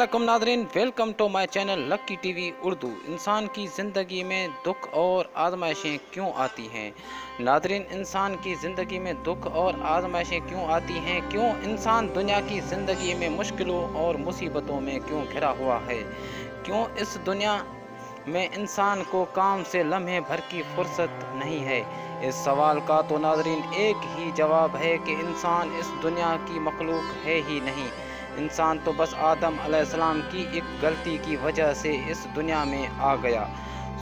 अस्सलामुअलैकुम नादरीन, welcome to my channel Lucky TV Urdu. इंसान की ज़िंदगी में दुख और आजमाइशें क्यों आती हैं? नादरीन, इंसान की ज़िंदगी में दुख और आजमाइशें क्यों आती हैं? क्यों इंसान दुनिया की ज़िंदगी में मुश्किलों और मुसीबतों में क्यों घिरा हुआ है? क्यों इस दुनिया में इंसान को काम से लम्हे भर की फुर्सत नहीं है? इस सवाल का तो नादरीन एक ही जवाब है कि इंसान इस दुनिया की मखलूक है ही नहीं। इंसान तो बस आदम अलैहिस्सलाम की एक गलती की वजह से इस दुनिया में आ गया।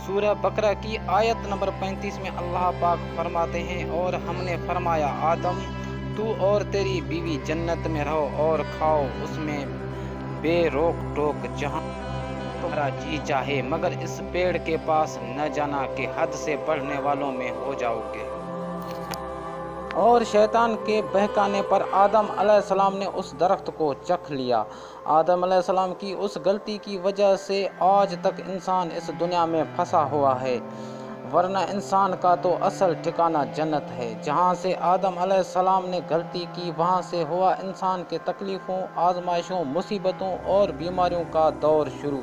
सूरह बकरा की आयत नंबर 35 में अल्लाह पाक फरमाते हैं, और हमने फरमाया आदम, तू और तेरी बीवी जन्नत में रहो और खाओ उसमें बेरोक टोक जहाँ तुम्हारा जी चाहे, मगर इस पेड़ के पास न जाना कि हद से बढ़ने वालों में हो जाओगे। और शैतान के बहकाने पर आदम अलैहिस्सलाम ने उस दरख्त को चख लिया। आदम अलैहिस्सलाम की उस गलती की वजह से आज तक इंसान इस दुनिया में फंसा हुआ है, वरना इंसान का तो असल ठिकाना जन्नत है। जहाँ से आदम अलैहिस्सलाम ने गलती की, वहाँ से हुआ इंसान के तकलीफ़ों, आजमाइशों, मुसीबतों और बीमारियों का दौर शुरू।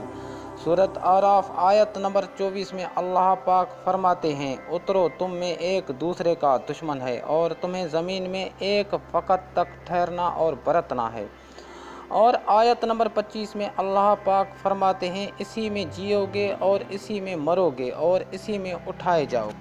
सूरत आराफ आयत नंबर 24 में अल्लाह पाक फरमाते हैं, उतरो, तुम में एक दूसरे का दुश्मन है और तुम्हें ज़मीन में एक फ़कत तक ठहरना और बरतना है। और आयत नंबर 25 में अल्लाह पाक फरमाते हैं, इसी में जियोगे और इसी में मरोगे और इसी में उठाए जाओ।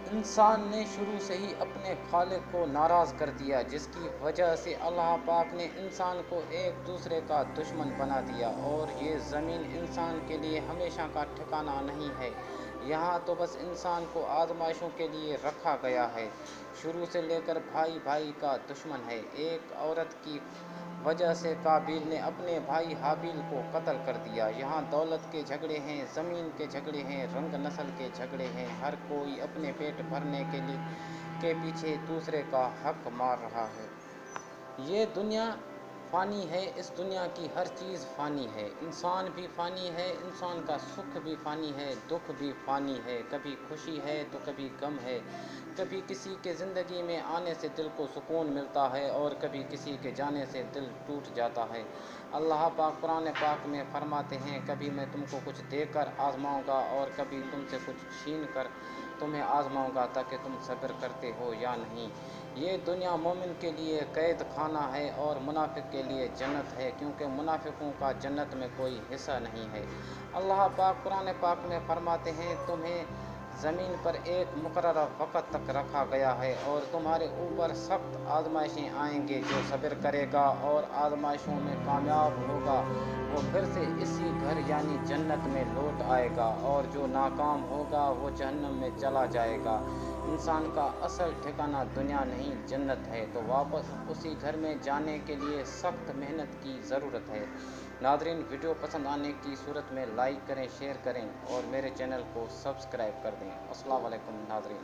इंसान ने शुरू से ही अपने खालिक को नाराज़ कर दिया, जिसकी वजह से अल्लाह पाक ने इंसान को एक दूसरे का दुश्मन बना दिया। और ये ज़मीन इंसान के लिए हमेशा का ठिकाना नहीं है, यहाँ तो बस इंसान को आजमाइशों के लिए रखा गया है। शुरू से लेकर भाई भाई का दुश्मन है। एक औरत की वजह से काबिल ने अपने भाई हाबिल को कत्ल कर दिया। यहाँ दौलत के झगड़े हैं, ज़मीन के झगड़े हैं, रंग नस्ल के झगड़े हैं। हर कोई अपने पेट भरने के पीछे दूसरे का हक मार रहा है। ये दुनिया फ़ानी है, इस दुनिया की हर चीज़ फ़ानी है। इंसान भी फ़ानी है, इंसान का सुख भी फ़ानी है, दुख भी फ़ानी है। कभी खुशी है तो कभी गम है। कभी किसी के ज़िंदगी में आने से दिल को सुकून मिलता है और कभी किसी के जाने से दिल टूट जाता है। अल्लाह पाक कुरान पाक में फरमाते हैं, कभी मैं तुमको कुछ देकर आज़माऊँगा और कभी तुमसे कुछ छीन कर तुम्हें आज़माऊँगा, ताकि तुम सब्र करते हो या नहीं। ये दुनिया मोमिन के लिए कैद खाना है और मुनाफिक के लिए जन्नत है, क्योंकि मुनाफिकों का जन्नत में कोई हिस्सा नहीं है। अल्लाह पाक कुरान पाक में फरमाते हैं, तुम्हें ज़मीन पर एक मुकर्रर वक़्त तक रखा गया है और तुम्हारे ऊपर सख्त आजमाइशें आएंगे। जो सब्र करेगा और आजमाइशों में कामयाब होगा वो फिर से इसी घर यानी जन्नत में लौट आएगा, और जो नाकाम होगा वो जहन्नम में चला जाएगा। इंसान का असल ठिकाना दुनिया नहीं जन्नत है, तो वापस उसी घर में जाने के लिए सख्त मेहनत की ज़रूरत है। नादरीन, वीडियो पसंद आने की सूरत में लाइक करें, शेयर करें और मेरे चैनल को सब्सक्राइब कर दें। अस्सलाम वालेकुम नादरीन।